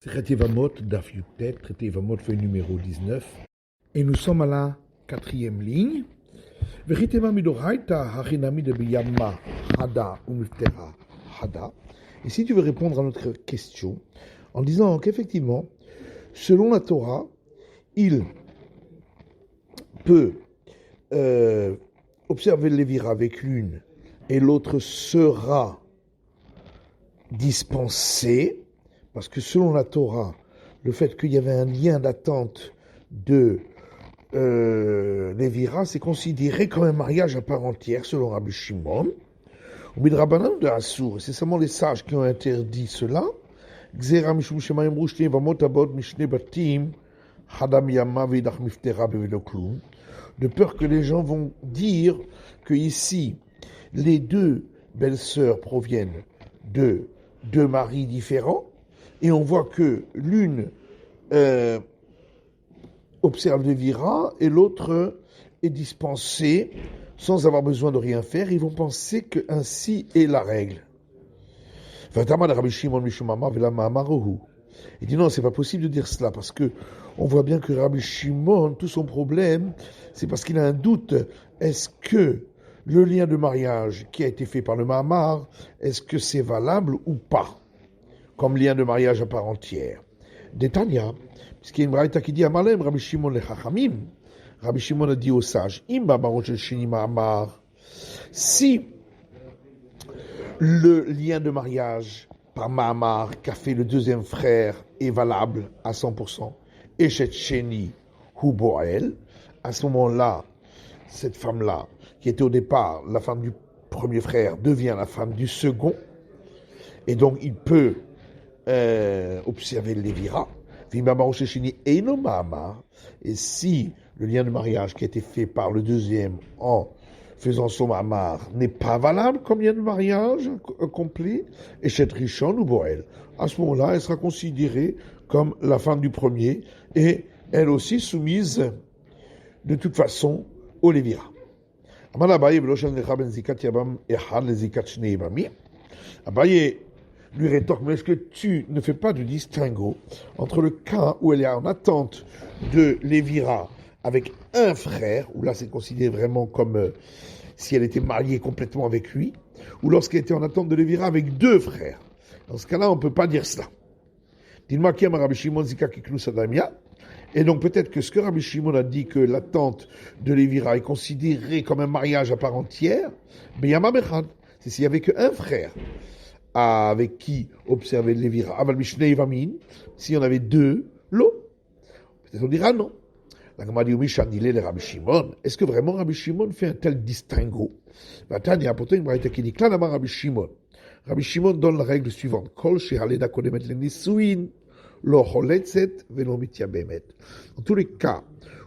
Traité Vamot, Daf Yutet, traité Vamot, feuille numéro 19. Et nous sommes à la 4e ligne. Veritema midoraita hachinami de biyama hada umiftera hada. Et si tu veux répondre à notre question, en disant qu'effectivement, selon la Torah, il peut observer le Lévira avec l'une et l'autre sera dispensé, parce que selon la Torah, le fait qu'il y avait un lien d'attente de Lévira, c'est considéré comme un mariage à part entière, selon Rabbi Shimon. Au Midrabanan de Assour, c'est seulement les sages qui ont interdit cela. De peur que les gens vont dire que ici, les deux belles-sœurs proviennent de deux maris différents, et on voit que l'une observe Lévira et l'autre est dispensée sans avoir besoin de rien faire. Ils vont penser que ainsi est la règle. Il dit non, c'est pas possible de dire cela, parce que on voit bien que Rabbi Shimon, tout son problème, c'est parce qu'il a un doute. Est-ce que le lien de mariage qui a été fait par le Mahamar, est-ce que c'est valable ou pas, comme lien de mariage à part entière? Détania, puisqu'il y a une braïta qui dit à Malem, Rabbi Shimon le Chachamim, Rabbi Shimon a dit aux sages, si le lien de mariage par Mahamar qu'a fait le deuxième frère est valable à 100%, et chez Sheni hu Boel, à ce moment-là, cette femme-là, qui était au départ la femme du premier frère, devient la femme du second, et donc il peut observer le Lévira. Et si le lien de mariage qui a été fait par le deuxième en faisant son Mahamar n'est pas valable comme lien de mariage complet, et chez Rishon ou Boel, à ce moment-là, elle sera considérée comme la femme du premier, et elle aussi soumise de toute façon au Lévira. Abaye lui rétorque, mais est-ce que tu ne fais pas de distinguo entre le cas où elle est en attente de Lévira avec un frère, où là c'est considéré vraiment comme si elle était mariée complètement avec lui, ou lorsqu'elle était en attente de Lévira avec deux frères? Dans ce cas-là, on ne peut pas dire cela. Dis-moi qui a Rabbi Shimon Zika Kiklus Adamia. Et donc peut-être que ce que Rabbi Shimon a dit, que l'attente de Lévira est considérée comme un mariage à part entière, c'est s'il n'y avait qu'un frère avec qui observer le Lévira. Aval Mishnei Vamin, si on avait deux, l'eau. Peut-être on dira non. La Gemara dit le Rabbi Shimon. Est-ce que vraiment Rabbi Shimon fait un tel distinguo? Vatania, pourtant une braïta qui dit que là, Rabbi Shimon. Rabbi Shimon donne la règle suivante. Kol shehaleda kodemet lenisuin, lo choletzet velo mityabemet. Dans tous les cas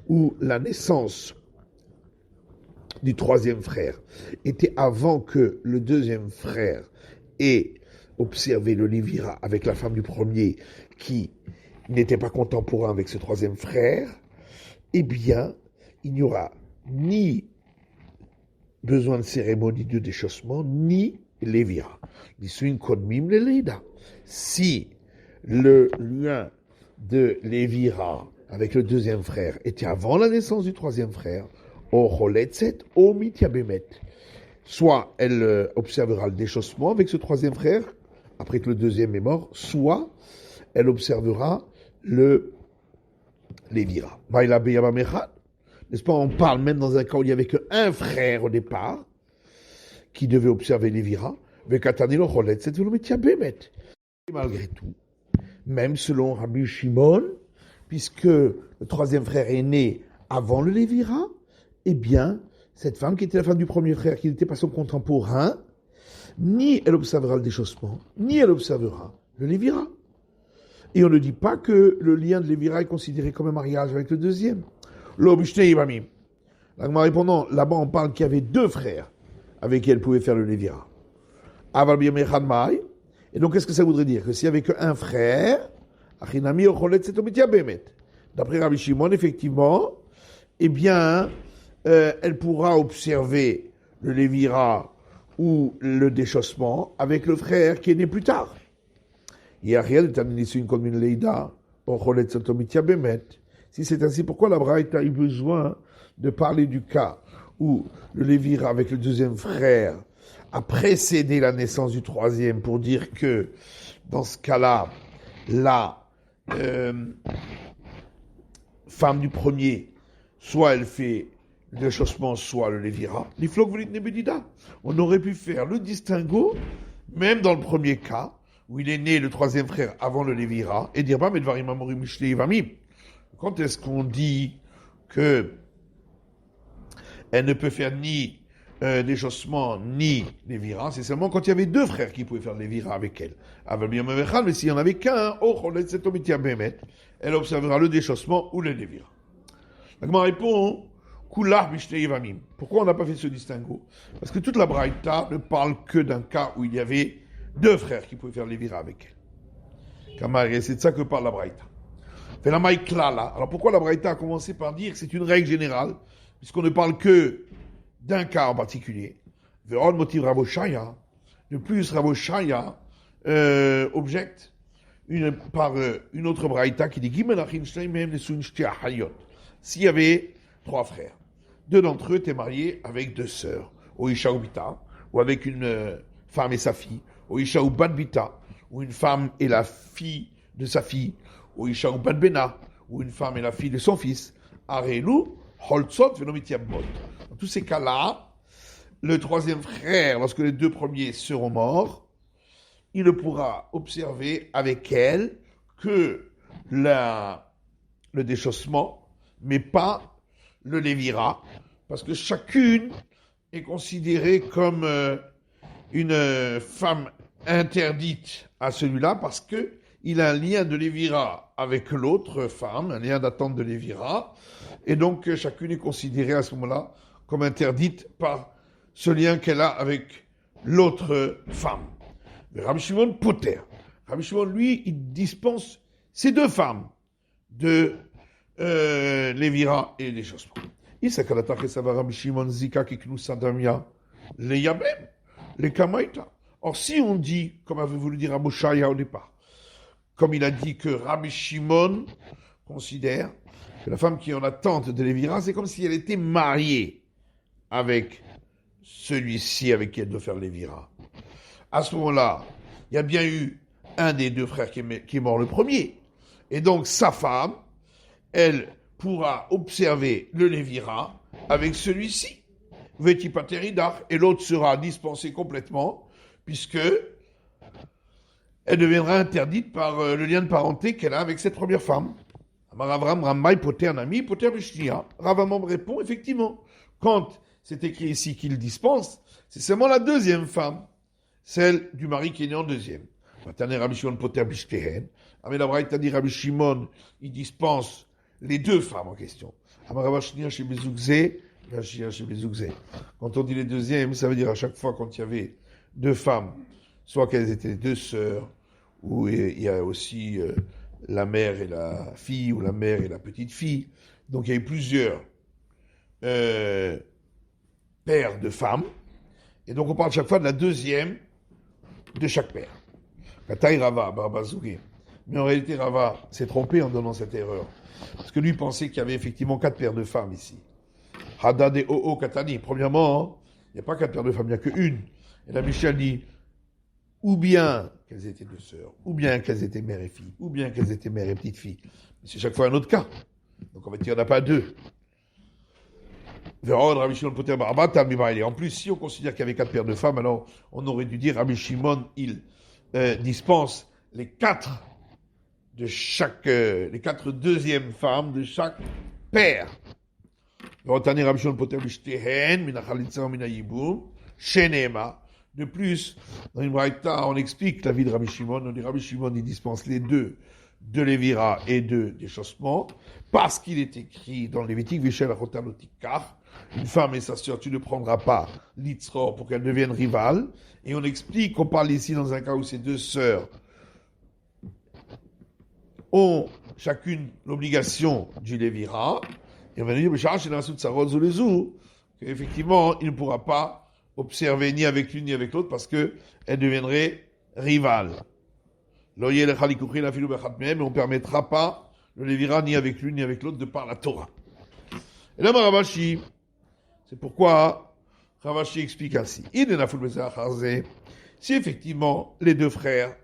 où la naissance du troisième frère était avant que le deuxième frère ait observé le Lévira avec la femme du premier qui n'était pas contemporain avec ce troisième frère, eh bien, il n'y aura ni besoin de cérémonie de déchaussement, ni Lévira. Si le lien de Lévira avec le deuxième frère était avant la naissance du troisième frère, soit elle observera le déchaussement avec ce troisième frère, après que le deuxième est mort, soit elle observera le Lévira. N'est-ce pas, on parle même dans un cas où il n'y avait qu'un frère au départ, qui devait observer Lévira, malgré tout, même selon Rabbi Shimon, puisque le troisième frère est né avant le Lévira, eh bien, cette femme qui était la femme du premier frère, qui n'était pas son contemporain, ni elle observera le déchaussement, ni elle observera le Lévira. Et on ne dit pas que le lien de Lévira est considéré comme un mariage avec le deuxième. Répondant, là-bas on parle qu'il y avait deux frères avec qui elle pouvait faire le Lévira. Et donc qu'est-ce que ça voudrait dire? Que s'il n'y avait qu'un frère, d'après Rabbi Shimon, effectivement, eh bien, elle pourra observer le Lévira ou le déchaussement avec le frère qui est né plus tard. Il n'y a rien de terminer sur une commune Leïda, si c'est ainsi, pourquoi la Braïta a eu besoin de parler du cas où le Lévira avec le deuxième frère a précédé la naissance du troisième pour dire que dans ce cas-là, la femme du premier, soit elle fait le déchaussement, soit le Lévira. On aurait pu faire le distinguo, même dans le premier cas, où il est né le troisième frère avant le Lévira, et dire, bah, mais quand est-ce qu'on dit que elle ne peut faire ni déchaussement ni Lévira? C'est seulement quand il y avait deux frères qui pouvaient faire le Lévira avec elle. Mais s'il n'y en avait qu'un, elle observera le déchaussement ou le Lévira. La Gemara répond, pourquoi on n'a pas fait ce distinguo? Parce que toute la Braïta ne parle que d'un cas où il y avait deux frères qui pouvaient faire le Lévira avec elle. C'est de ça que parle la Braïta. Fait la maïkla là. Alors pourquoi la Braïta a commencé par dire que c'est une règle générale, puisqu'on ne parle que d'un cas en particulier. Veron motive Raboshaya. De plus, Raboshaya objecte par une autre Braïta qui dit s'il y avait trois frères, deux d'entre eux étaient mariés avec deux sœurs, ou Isha ou Bita, ou avec une femme et sa fille, ou Isha ou Bad Bita, ou une femme et la fille de sa fille, ou Isha ou Bad Bena, ou une femme et la fille de son fils, Arelu, Holtzot, Venomitiabot. Dans tous ces cas-là, le troisième frère, lorsque les deux premiers seront morts, il ne pourra observer avec elle que le déchaussement, mais pas le Lévira, parce que chacune est considérée comme une femme interdite à celui-là, parce qu'il a un lien de Lévira avec l'autre femme, un lien d'attente de Lévira, et donc chacune est considérée à ce moment-là comme interdite par ce lien qu'elle a avec l'autre femme. Mais Rabbi Shimon Poter. Rabbi Shimon, lui, il dispense ces deux femmes de Lévira et les choses. Il sait qu'à l'attaque, ça va Rabbi Shimon Zika qui nous sadamia les Yabem, les Kamaïta. Or, si on dit, comme avait voulu dire Abu Shaya au départ, comme il a dit que Rabbi Shimon considère que la femme qui est en attente de Lévira, c'est comme si elle était mariée avec celui-ci avec qui elle doit faire Lévira. À ce moment-là, il y a bien eu un des deux frères qui est mort le premier. Et donc, sa femme, elle pourra observer le Lévira avec celui-ci. Vetipateridar, et l'autre sera dispensée complètement, puisque elle deviendra interdite par le lien de parenté qu'elle a avec cette première femme. Ravram Ramai Poter Nami Poter Bishnia. Ravamam répond, effectivement, quand c'est écrit ici qu'il dispense, c'est seulement la deuxième femme, celle du mari qui est né en deuxième. Maintenant, Rabbi Shimon Poter Bishtehen. Mais la Braïta dit Rabbi Shimon, il dispense les deux femmes en question. Quand on dit les deuxièmes, ça veut dire à chaque fois quand il y avait deux femmes, soit qu'elles étaient deux sœurs, ou il y a aussi la mère et la fille, ou la mère et la petite fille. Donc il y a eu plusieurs pères de femmes, et donc on parle chaque fois de la deuxième de chaque père. Kataï Rava, Barbazoué. Mais en réalité, Rava s'est trompé en donnant cette erreur. Parce que lui pensait qu'il y avait effectivement 4 paires de femmes ici. Hadad et Oo Katani. Premièrement, il n'y a pas 4 paires de femmes, il n'y a qu'une. Et la Michel dit, ou bien qu'elles étaient deux sœurs, ou bien qu'elles étaient mère et fille, ou bien qu'elles étaient mère et petite fille. Mais c'est chaque fois un autre cas. Donc en fait, il n'y en a pas deux. En plus, si on considère qu'il y avait 4 paires de femmes, alors on aurait dû dire Rabbi Shimon, il dispense les 4 de chaque, les 4 deuxièmes femmes de chaque père. De plus, dans une braïta, on explique la vie de Rabbi Shimon. On dit Rabbi Shimon, il dispense les deux de Lévira et de déchaussement, parce qu'il est écrit dans le Lévitique, Vishel Achotanotikar, une femme et sa sœur, tu ne prendras pas l'itzror pour qu'elles deviennent rivales. Et on explique qu'on parle ici dans un cas où ces deux sœurs ont chacune l'obligation du Lévira. Et on va dire, qu'effectivement, il ne pourra pas observer ni avec l'une ni avec l'autre parce qu'elles deviendraient rivales. Loyer le Khalikuchin afilu bechat mehem, mais on ne permettra pas le Lévira ni avec l'une ni avec l'autre de par la Torah. Et là, Ravashi, c'est pourquoi Ravashi explique ainsi. Si effectivement les deux frères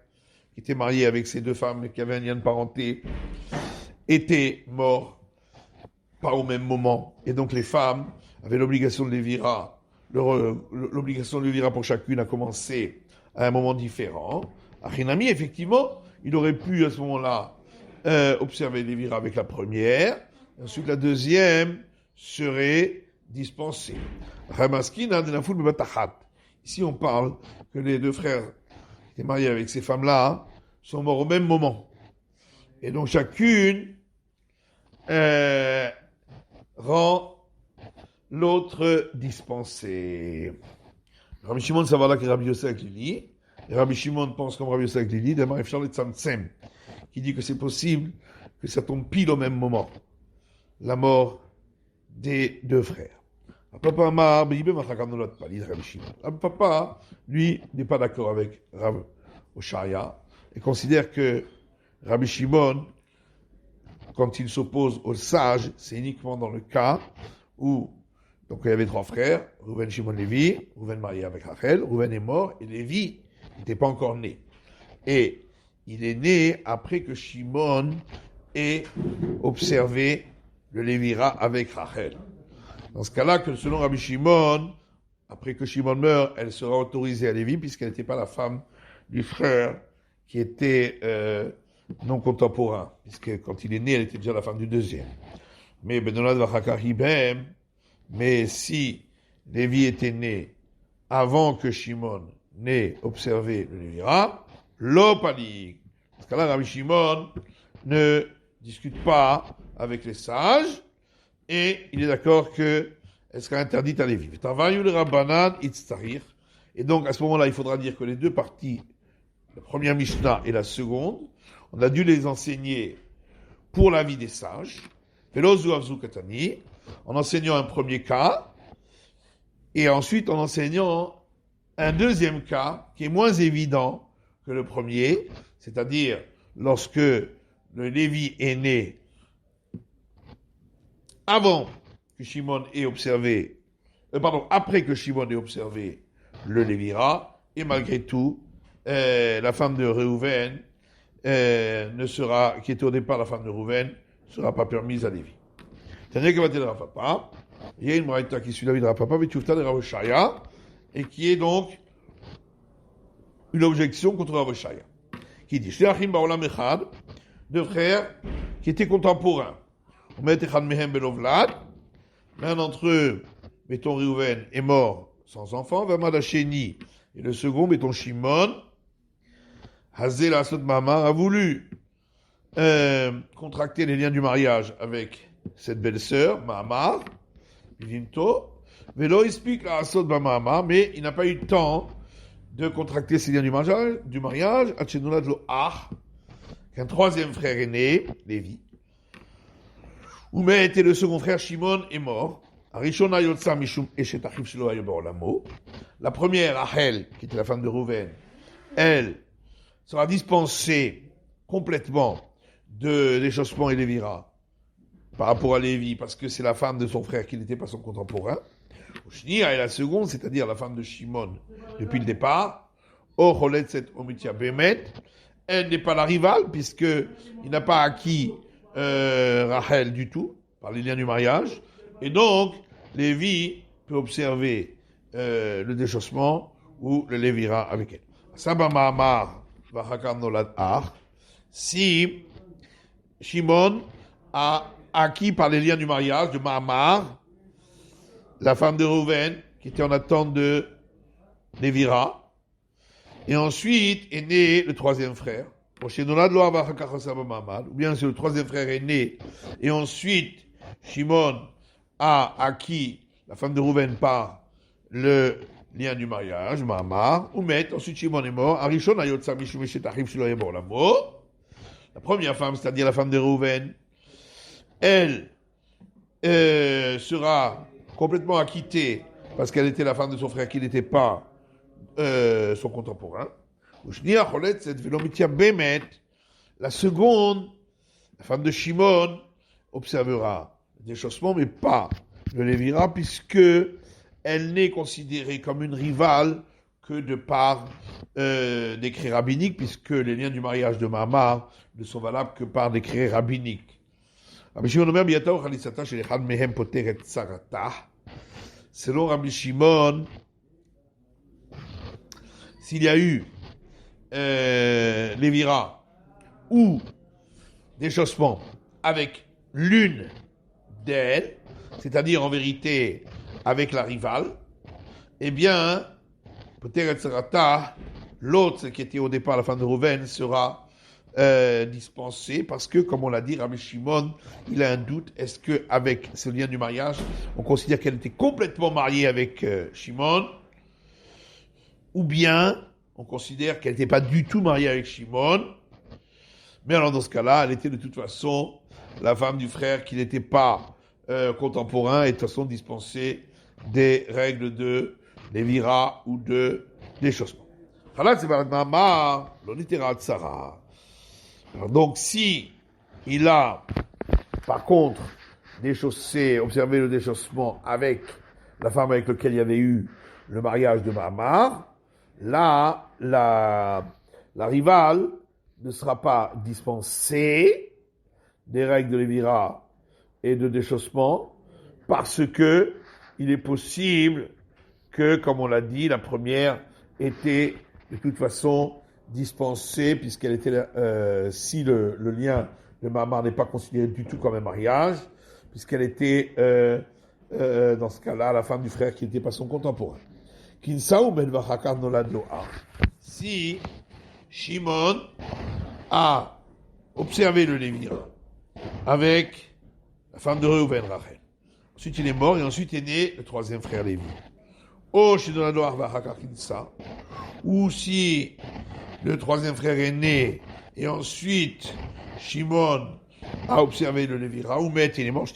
qui étaient mariés avec ces deux femmes qui avaient un lien de parenté étaient morts pas au même moment, et donc les femmes avaient l'obligation de Lévira, l'obligation de Lévira pour chacune a commencé à un moment différent. Achinami, effectivement, il aurait pu à ce moment-là observer Lévira avec la première, et ensuite la deuxième serait dispensée. Ici, on parle que les deux frères qui étaient mariés avec ces femmes-là sont morts au même moment. Et donc chacune rend l'autre dispensé. Rabbi Shimon Savala que Rabbi Yosef Lili. Et Rabbi Shimon pense comme Rabbi Yosef Lili, d'Amar Efshar le Tzamtzem, qui dit que c'est possible que ça tombe pile au même moment. La mort des deux frères. Papa, lui, n'est pas d'accord avec Rabbi Oshaya et considère que Rabbi Shimon, quand il s'oppose aux sages, c'est uniquement dans le cas où donc il y avait trois frères, Reuven, Shimon, Lévi, Reuven marié avec Rachel, Reuven est mort et Lévi n'était pas encore né. Et il est né après que Shimon ait observé le Lévira avec Rachel. Dans ce cas-là, que selon Rabbi Shimon, après que Shimon meurt, elle sera autorisée à Lévi puisqu'elle n'était pas la femme du frère qui était non contemporain, puisque quand il est né, elle était déjà la femme du deuxième. Mais Benolad Vachakar Hibem, mais si Lévi était né avant que Shimon n'ait observé le Lévira, l'opalik. Dans ce cas-là, Rabbi Shimon ne discute pas avec les sages et il est d'accord qu'elle sera interdite à Lévi. Et donc à ce moment-là, il faudra dire que les deux parties, la première Mishnah et la seconde, on a dû les enseigner pour la vie des sages, en enseignant un premier cas, et ensuite en enseignant un deuxième cas qui est moins évident que le premier, c'est-à-dire lorsque le Lévi est né avant que Shimon ait observé, après que Shimon ait observé le Lévira, et malgré tout, la femme de Réhouven qui était au départ la femme de Réhouven, ne sera pas permise à Lévi. C'est-à-dire que va-t-il Rapapa, il y a une braïta qui suit la vie de Rapapa, Vitchoufta de Rav Oshaya, et qui est donc une objection contre Rav Oshaya, qui dit, Shleachim ba'olam echad, deux frères qui étaient contemporains. L'un d'entre eux, mettons Réhouven, est mort sans enfant, Vamad Hasheni, et le second, mettons Shimon, Hazel Asot Mahamar, a voulu contracter les liens du mariage avec cette belle-sœur, Mahamar, Vinto, Velo explique à Asot Mahamar, mais il n'a pas eu le temps de contracter ces liens du mariage, Hachenulad Lo Ach, qu'un troisième frère est né, Lévi. Oumet et le second frère Shimon est mort. La première, Rachel, qui était la femme de Réhouven, elle sera dispensée complètement de l'échauffement et Lévira par rapport à Lévi, parce que c'est la femme de son frère qui n'était pas son contemporain. Shnia est la seconde, c'est-à-dire la femme de Shimon depuis le départ. Elle n'est pas la rivale, puisqu'il n'a pas acquis Rachel du tout, par les liens du mariage, et donc Lévi peut observer le déchaussement ou le Lévira avec elle. Saba Mahamar Vachakar Nolad Ach, si Shimon a acquis par les liens du mariage de Mahamar, la femme de Réhouven, qui était en attente de Lévira, et ensuite est né le troisième frère, ou bien si le troisième frère est né, et ensuite Shimon a acquis la femme de Réhouven par le lien du mariage, Mahamar, ou met, ensuite Shimon est mort, Arishon ayotsa mishum eshetachim shelo yebor lamo. La première femme, c'est-à-dire la femme de Réhouven, elle sera complètement acquittée parce qu'elle était la femme de son frère qui n'était pas son contemporain. La seconde, la femme de Shimon, observera le déchaussement, mais pas le Lévira, puisque elle n'est considérée comme une rivale que de par décret rabbinique, puisque les liens du mariage de Mahamar ne sont valables que par décret rabbinique. Selon Rabbi Shimon, s'il y a eu Lévira ou déchaussement avec l'une d'elles, c'est-à-dire en vérité avec la rivale, eh bien, peut-être l'autre, ce qui était au départ la femme de Rouven, sera dispensé parce que, comme on l'a dit, Rabbi Shimon, il a un doute. Est-ce qu'avec ce lien du mariage, on considère qu'elle était complètement mariée avec Shimon, ou bien on considère qu'elle n'était pas du tout mariée avec Shimon, mais alors dans ce cas-là, elle était de toute façon la femme du frère qui n'était pas contemporain et de toute façon dispensée des règles de Lévira ou de déchaussement. Donc si il a par contre observé le déchaussement avec la femme avec laquelle il y avait eu le mariage de Mahamar, là la rivale ne sera pas dispensée des règles de Lévira et de déchaussement parce que il est possible que, comme on l'a dit, la première était de toute façon dispensée puisqu'elle était si le lien de Mahamar n'est pas considéré du tout comme un mariage, puisqu'elle était dans ce cas-là la femme du frère qui n'était pas son contemporain. Si Shimon a observé le Lévira avec la femme de Reuven, Rachel, ensuite il est mort et ensuite est né le troisième frère Lévi. Ou si le troisième frère est né et ensuite Shimon a observé le Lévira, ou met il est mort,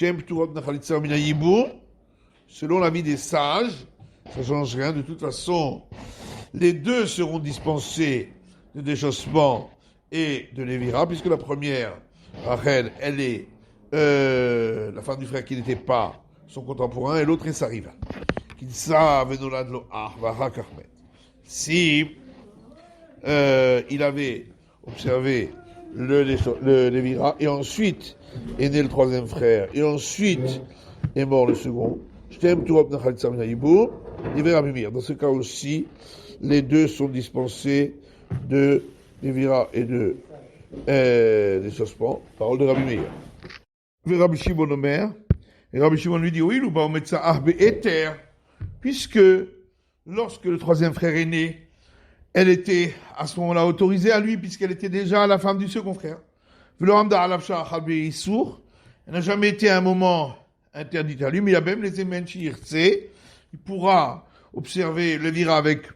selon l'avis des sages, ça ne change rien, de toute façon, les deux seront dispensés de déchaussement et de Lévira, puisque la première, Rachel, elle est la femme du frère qui n'était pas son contemporain, et l'autre est sa rivale. Si il avait observé le Lévira, et ensuite est né le troisième frère, et ensuite est mort le second, dans ce cas aussi, les deux sont dispensés de Lévira et de déchaussement. Parole de Rabbi Meir. Rabbi Shimon Omer, et Rabbi Shimon lui dit, oui, nous allons mettre ça à Éther, puisque lorsque le troisième frère est né, elle était à ce moment-là autorisée à lui, puisqu'elle était déjà la femme du second frère. Elle n'a jamais été à un moment interdite à lui, mais il y a même les Emenchirtse, il pourra observer le Lévira avec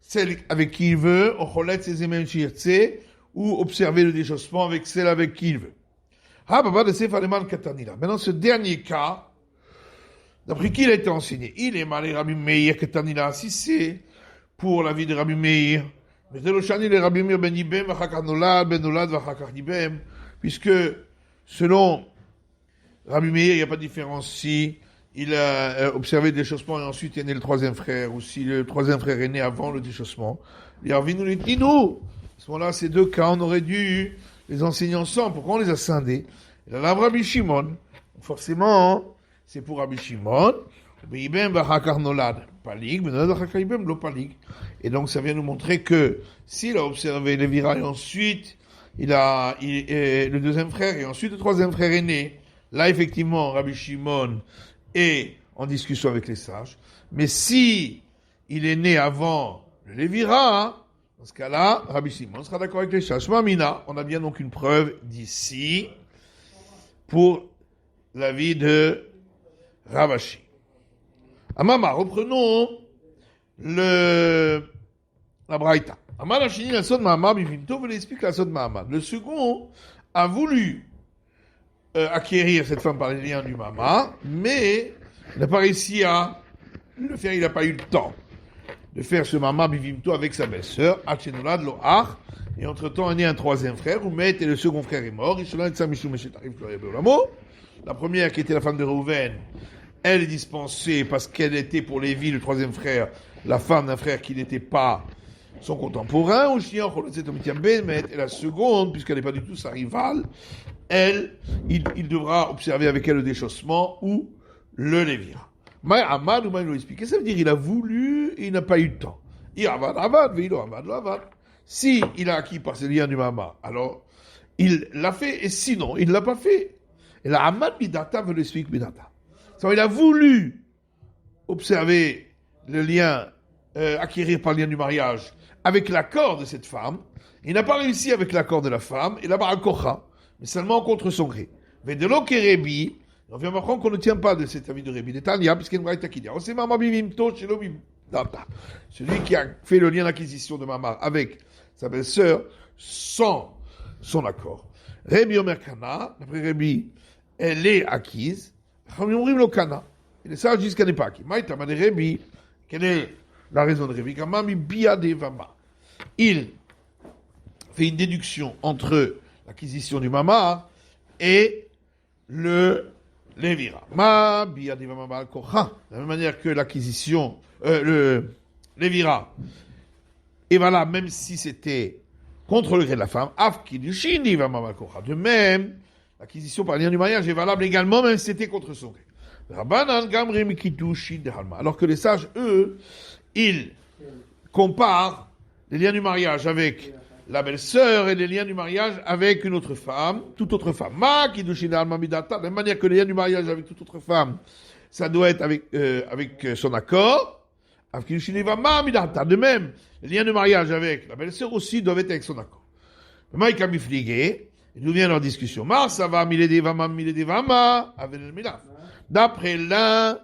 celle avec qui il veut, ou observer le déchaussement avec celle avec qui il veut. Maintenant, ce dernier cas, d'après qui il a été enseigné, il est malé Rabbi Meir Ketanila, si c'est pour la vie de Rabbi Meir, puisque selon Rabbi Meir, il n'y a pas de différence si il a observé le déchaussement et ensuite est né le troisième frère, ou si le troisième frère est né avant le déchaussement. Et Arvinu les dit, nous, à ce moment-là, ces deux cas, on aurait dû les enseigner ensemble. Pourquoi on les a scindés? Et là, Rabbi Shimon, forcément, c'est pour Rabbi Shimon, et donc ça vient nous montrer que s'il a observé Lévira et ensuite le deuxième frère et ensuite le troisième frère est né, là effectivement Rabbi Shimon est en discussion avec les sages, mais si il est né avant le Lévira, dans ce cas-là, Rabbi Shimon sera d'accord avec les sages. Mamina, on a bien donc une preuve d'ici pour l'avis de Ravashi. Amama, reprenons la Braïta. Amama, Shini, la Sod Mahamad, Bivinto, vous l'explique la Sod Mahamad. Le second a voulu acquérir cette femme par les liens du Mahamad, mais il n'a pas réussi à le faire, il n'a pas eu le temps. de faire ce mama bivimto avec sa belle-sœur, Hachenolad Loach, et entre-temps est né un troisième frère, Oumet, et le second frère est mort, la première qui était la femme de Reuven, elle est dispensée parce qu'elle était pour Lévi, le troisième frère, la femme d'un frère qui n'était pas son contemporain, et la seconde, puisqu'elle n'est pas du tout sa rivale, elle, il devra observer avec elle le déchaussement ou le lévira. Amad ou Maïlo expliqué, ça veut dire il a voulu et il n'a pas eu le temps. Il avad, vilo avad. Si il a acquis par ses liens du mama, alors il l'a fait, et sinon il ne l'a pas fait. Et la amad bidata veut l'expliquer bidata. Il a voulu observer le lien, acquérir par le lien du mariage avec l'accord de cette femme. Il n'a pas réussi avec l'accord de la femme, il a pas kocha, mais seulement contre son gré. Vedelo kerebi. On vient m'apprendre qu'on ne tient pas de cet avis de Rébi. Netanya, puisqu'il y a une braïta qui dit, celui qui a fait le lien d'acquisition de Mamar avec sa belle-sœur sans son accord. Rébi Omer Kana, d'après Rébi, elle est acquise. Chamim lo Kana. Et les sages disent qu'elle n'est pas acquise. Maïta, mais Rébi, quelle est la raison de Rébi? Kamami Bia Devama. Il fait une déduction entre l'acquisition du Mamar et le Lévira. Ma bia divama bal kocha. De la même manière que l'acquisition, le Lévira, et voilà, même si c'était contre le gré de la femme, afki du shin divama bal kocha. De même, l'acquisition par lien du mariage est valable également, même si c'était contre son gré. Rabbanan gamri mikitu shin de halma. Alors que les sages, eux, ils comparent les liens du mariage avec la belle-sœur et les liens du mariage avec une autre femme, toute autre femme. Ma kiddushin alma midata, de la même manière que les liens du mariage avec toute autre femme, ça doit être avec son accord. De même, les liens de mariage avec la belle-sœur aussi doivent être avec son accord. Maïka mifligé, d'où vient leur discussion. Ma ça va miledevama, avec le milaf. D'après l'un,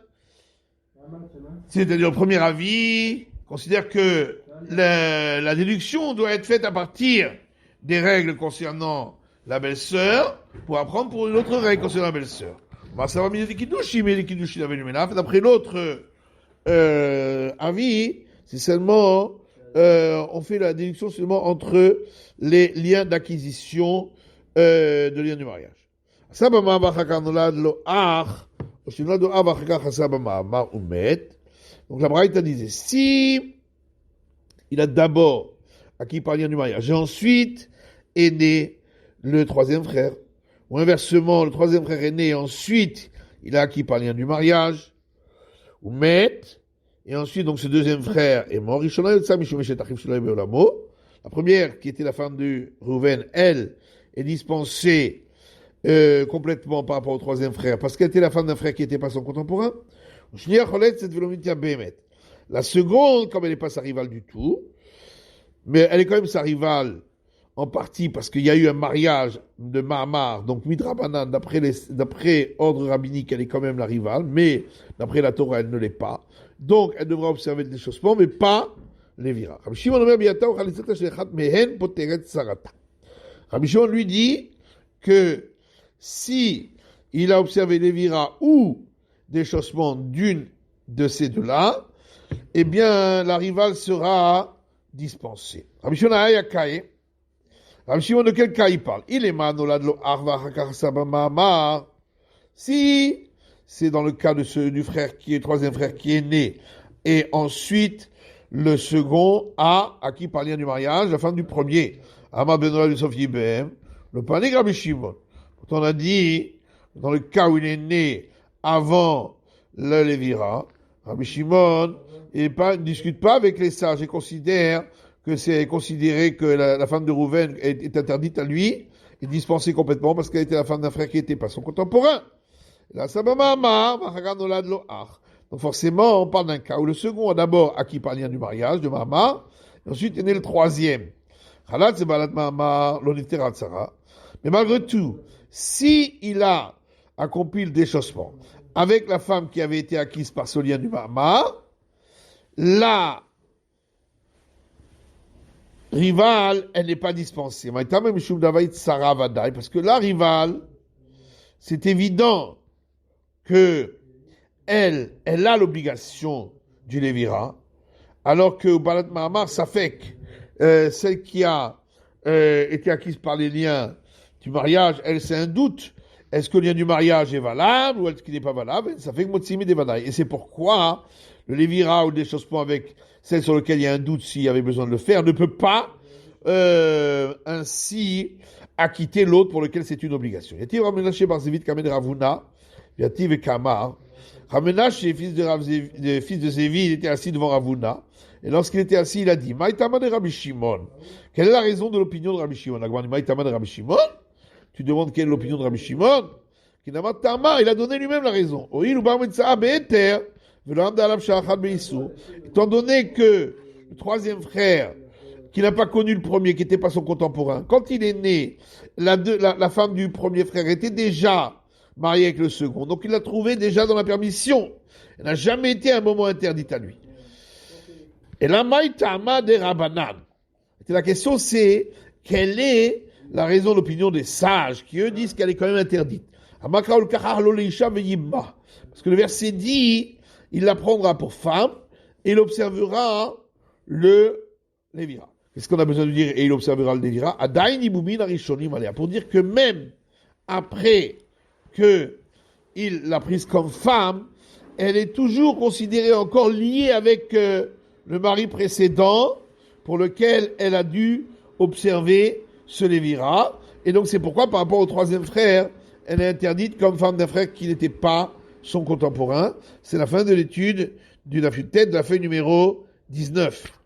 c'est-à-dire le premier avis, considère que la déduction doit être faite à partir des règles concernant la belle-sœur pour apprendre pour une autre règle concernant la belle-sœur. Ça va mieux Kiddushi, mais les Kiddushi avec le Ménaf. D'après l'autre avis, c'est seulement, on fait la déduction seulement entre les liens d'acquisition de liens du mariage. Donc la Braïta disait, si il a d'abord acquis par lien du mariage, et ensuite est né le troisième frère, ou inversement, le troisième frère est né, et ensuite il a acquis par lien du mariage, ou met, et ensuite donc ce deuxième frère est mort. La première, qui était la femme de Reuven, elle est dispensée complètement par rapport au troisième frère, parce qu'elle était la femme d'un frère qui n'était pas son contemporain. La seconde, comme elle n'est pas sa rivale du tout, mais elle est quand même sa rivale en partie parce qu'il y a eu un mariage de Mahamar, donc Midrabanan, d'après ordre rabbinique, elle est quand même la rivale, mais d'après la Torah, elle ne l'est pas. Donc, elle devra observer le déchaussement, mais pas Lévira. Rabbi Shimon lui dit que si il a observé Lévira ou déchaussement d'une de ces deux-là, eh bien, la rivale sera dispensée. Rabbi Shimon Ayakaye. Rabbi Shimon, de quel cas il parle? Il est manolad arva hakar. Si c'est dans le cas du frère qui est troisième frère qui est né, et ensuite le second a acquis par lien du mariage la femme du premier. Ama benolad Yosef Yibem, le panik Rabbi Shimon. On a dit, dans le cas où il est né avant le Lévira, Rabbi Shimon ne discute pas avec les sages et considère que c'est considéré que la femme de Rouven est interdite à lui et dispensée complètement parce qu'elle était la femme d'un frère qui n'était pas son contemporain. Donc forcément, on parle d'un cas où le second a d'abord acquis par lien du mariage de Mahama, et ensuite est né le troisième. Mais malgré tout, si il a accompli le déchaussement avec la femme qui avait été acquise par ce lien du Mahama, la rivale, elle n'est pas dispensée. Parce que la rivale, c'est évident que elle a l'obligation du Lévira, Alors que Balat Mahamar, ça fait celle qui a été acquise par les liens du mariage, elle, c'est un doute. Est-ce que le lien du mariage est valable ou est-ce qu'il n'est pas valable? Ça fait que Motsimi des Vadaï. Et c'est pourquoi le Lévira ou le déchaussement avec celle sur laquelle il y a un doute s'il y avait besoin de le faire ne peut pas ainsi acquitter l'autre pour lequel c'est une obligation. Yativ Ramenaché Barzevit Kamen Ravuna, Yativ et Kamar. Ramenaché, fils de Zévi, il était assis devant Ravuna. Et lorsqu'il était assis, il a dit, Maïtama de Rabbi Shimon. Quelle est la raison de l'opinion de Rabbi Shimon? Maïtama de Rabbi Shimon? Tu demandes quelle est l'opinion de Rabbi Shimon? Il a donné lui-même la raison. Étant donné que le troisième frère, qui n'a pas connu le premier, qui n'était pas son contemporain, quand il est né, la femme du premier frère était déjà mariée avec le second. Donc il l'a trouvé déjà dans la permission. Elle n'a jamais été un moment interdit à lui. Et la maïtama des Rabanan. La question c'est, quelle est la raison de l'opinion des sages, qui eux disent qu'elle est quand même interdite? Parce que le verset dit, il la prendra pour femme, et il observera le Lévira. Qu'est-ce qu'on a besoin de dire, et il observera le Lévira? Pour dire que même après qu'il l'a prise comme femme, elle est toujours considérée encore liée avec le mari précédent, pour lequel elle a dû observer ce Lévira. Et donc c'est pourquoi, par rapport au troisième frère, elle est interdite comme femme d'un frère qui n'était pas son contemporain. C'est la fin de l'étude du Daf Yud Tet, de la feuille numéro 19.